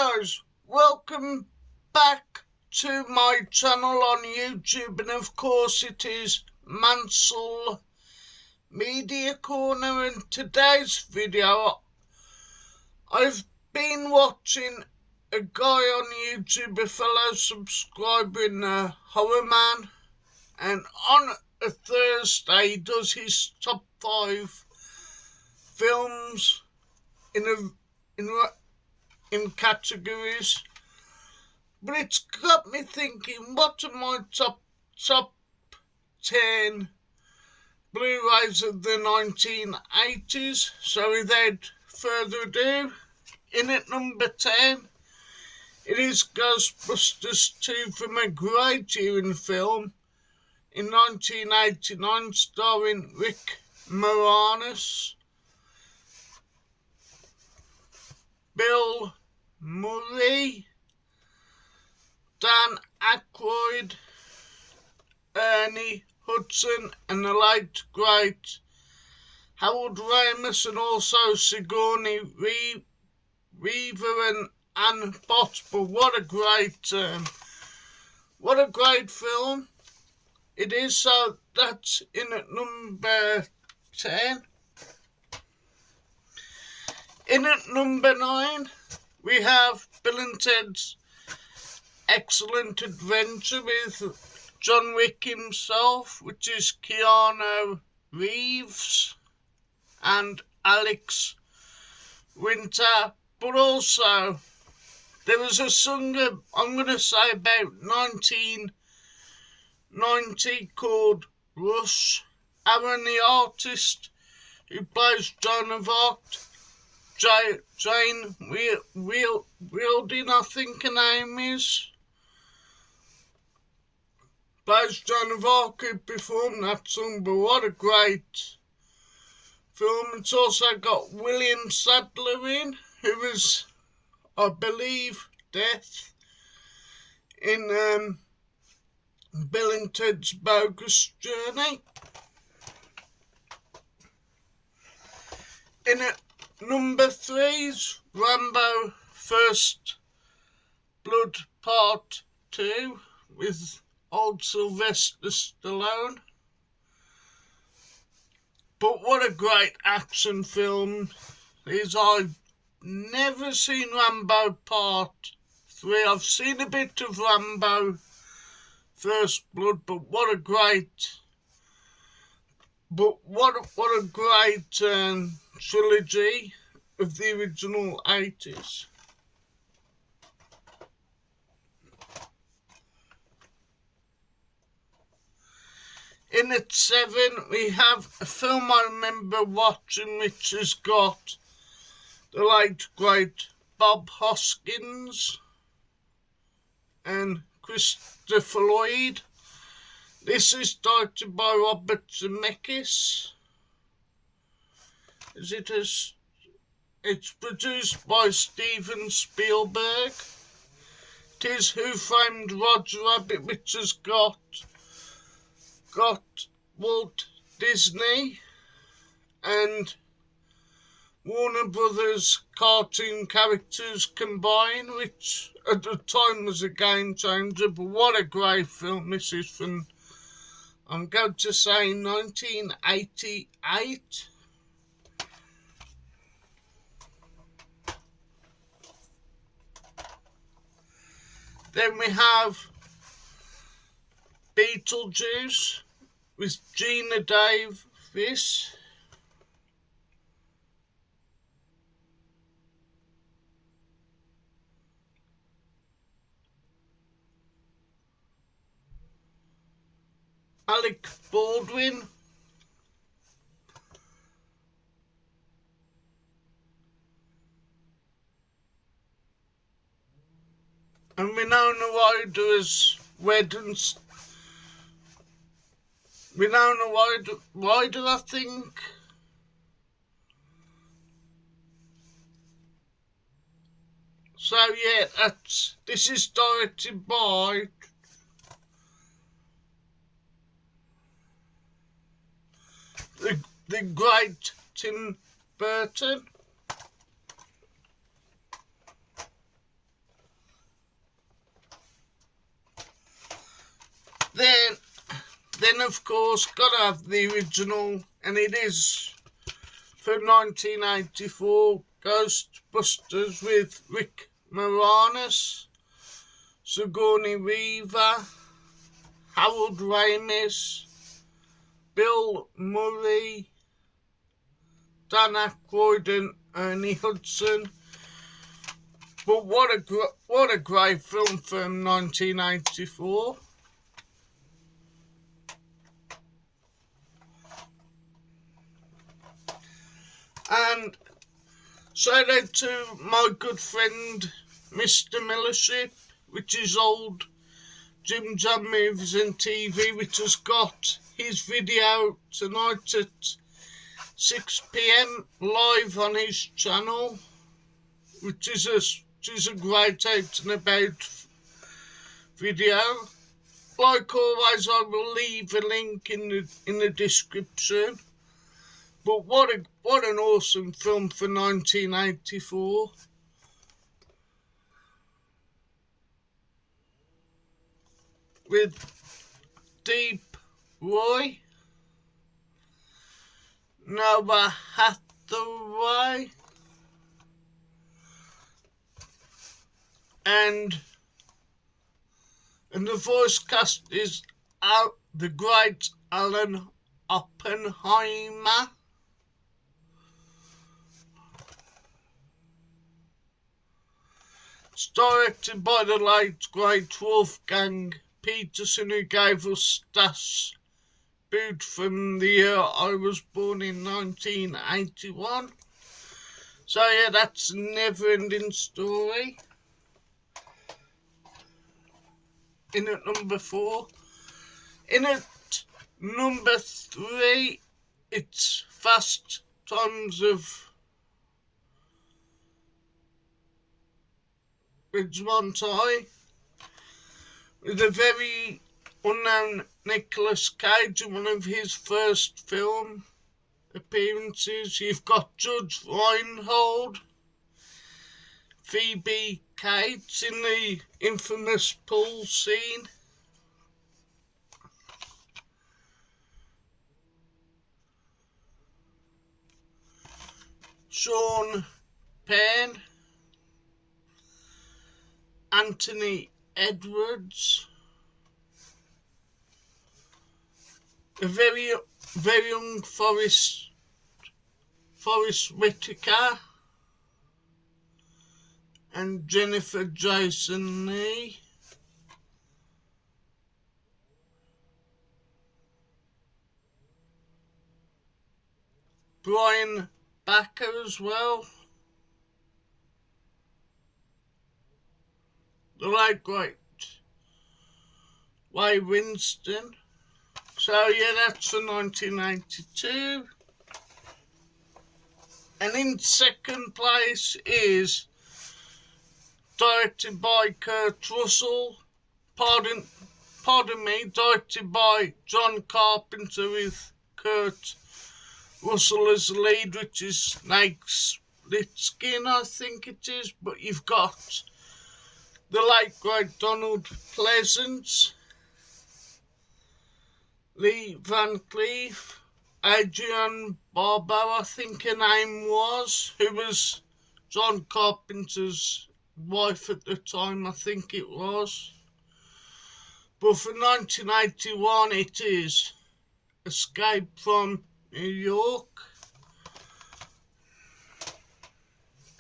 guys, welcome back to my channel on YouTube, and of course it is Mansell Media Corner. In today's video I've been watching a guy on YouTube, a fellow subscriber in Horror Man, and on a Thursday he does his top 5 films in categories. But it's got me thinking, what are my top 10 Blu-rays of the 1980s? So without further ado, in at number 10, it is Ghostbusters 2 from a great year film in 1989, starring Rick Moranis, Bill Murray, Dan Aykroyd, Ernie Hudson, and the late great Harold Ramis, and also Sigourney Weaver and Anne Bott. But what a great film it is. So that's in at number 10. In at number 9, we have Bill and Ted's Excellent Adventure with John Wick himself, which is Keanu Reeves and Alex Winter. But also, there was a song, I'm going to say about 1990, called Rush. Aaron, the artist who plays Joan of Arc, Jane Wielding, I think her name is, plays Joan of Arc, who performed that song. But what a great film. It's also got William Sadler in, who was, I believe, Death in Bill and Ted's Bogus Journey. In at number 3 is Rambo First Blood Part 2 with old Sylvester Stallone. But what a great action film it is. I've never seen Rambo Part 3. I've seen a bit of Rambo First Blood, but what a great trilogy of the original 80s. In at 7, we have a film I remember watching, which has got the late great Bob Hoskins and Christopher Lloyd. This is directed by Robert Zemeckis. It's produced by Steven Spielberg. It is Who Framed Roger Rabbit, which has got Walt Disney and Warner Brothers cartoon characters combined, which at the time was a game changer. But what a great film this is, from, I'm going to say, 1988. Then we have Beetle Juice with Gina Davis. Alec Baldwin. And Winona Ryder's Winona Ryder, I think. So yeah, this is directed by the great Tim Burton. Then, of course, gotta have the original, and it is from 1984, Ghostbusters with Rick Moranis, Sigourney Weaver, Harold Ramis, Bill Murray, Dan Aykroyd and Ernie Hudson. But what a great film from 1984. And shout out to my good friend Mr. Millership, which is old Jim Jam Movies and TV, which has got his video tonight at 6 PM live on his channel, which is a great out and about video. Like always, I will leave a link in the description. But what an awesome film for 1984. With Deep Roy, Noah Hathaway, and the voice cast is the great Alan Oppenheimer. It's directed by the late great Wolfgang Peterson, who gave us Das Boot from the year I was born in 1981. So yeah, that's a never-ending story. In at number 4. In at number 3, it's Fast Times of Montai, with a very unknown Nicolas Cage in one of his first film appearances. You've got Judge Reinhold, Phoebe Cates in the infamous pool scene, Sean Penn, Anthony Edwards, a very young Forrest Whitaker, and Jennifer Jason Leigh. Brian Backer as well. The late great Ray Winston. So yeah, that's for 1992. And in second place is directed by Kurt Russell. Pardon me, directed by John Carpenter with Kurt Russell as the lead, which is Snake Plissken, I think it is. But you've got the late great Donald Pleasance, Lee Van Cleef, Adrienne Barbeau, I think her name was, who was John Carpenter's wife at the time, I think it was. But for 1981 it is Escape from New York.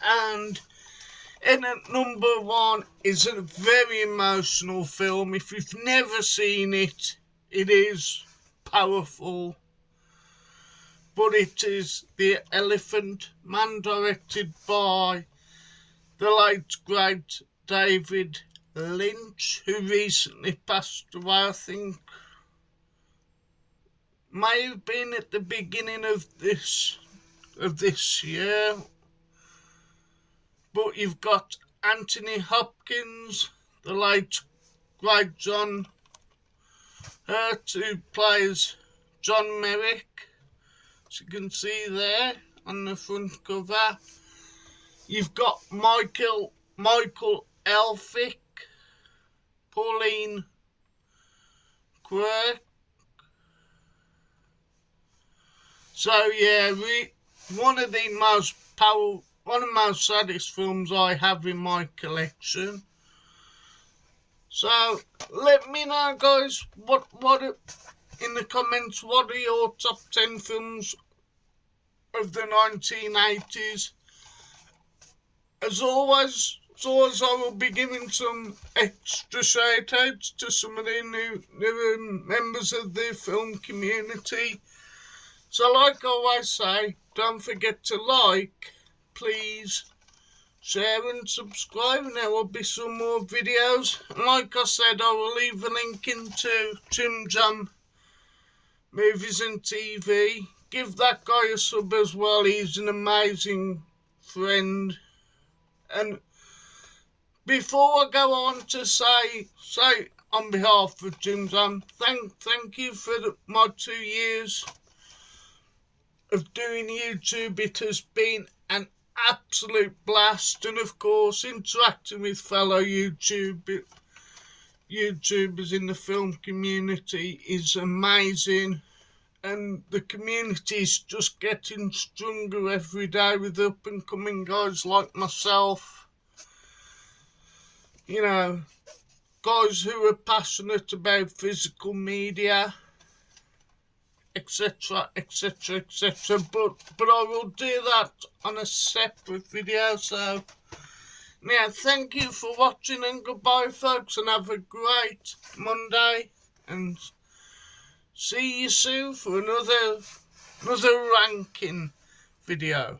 And in at number 1 is a very emotional film. If you've never seen it, it is powerful. But it is The Elephant Man, directed by the late great David Lynch, who recently passed away. I think may have been at the beginning of this year. But you've got Anthony Hopkins, the late great John Hurt, who plays John Merrick, as you can see there on the front cover. You've got Michael Elphick, Pauline Quirk, So yeah, one of the most saddest films I have in my collection. So let me know, guys, what in the comments, what are your top 10 films of the 1980s? As always, I will be giving some extra shout-outs to some of the newer members of the film community. So like I always say, don't forget to like, please, share and subscribe, and there will be some more videos. And like I said, I will leave a link into Jim Jam Movies and TV. Give that guy a sub as well, he's an amazing friend. And before I go on to say on behalf of Jim Jam, thank you for my 2 years of doing YouTube. It has been an absolute blast, and of course interacting with fellow YouTubers in the film community is amazing, and the community is just getting stronger every day with up and coming guys like myself, you know, guys who are passionate about physical media, etc, etc, etc. But I will do that on a separate video. So yeah, thank you for watching, and goodbye folks, and have a great Monday, and see you soon for another ranking video.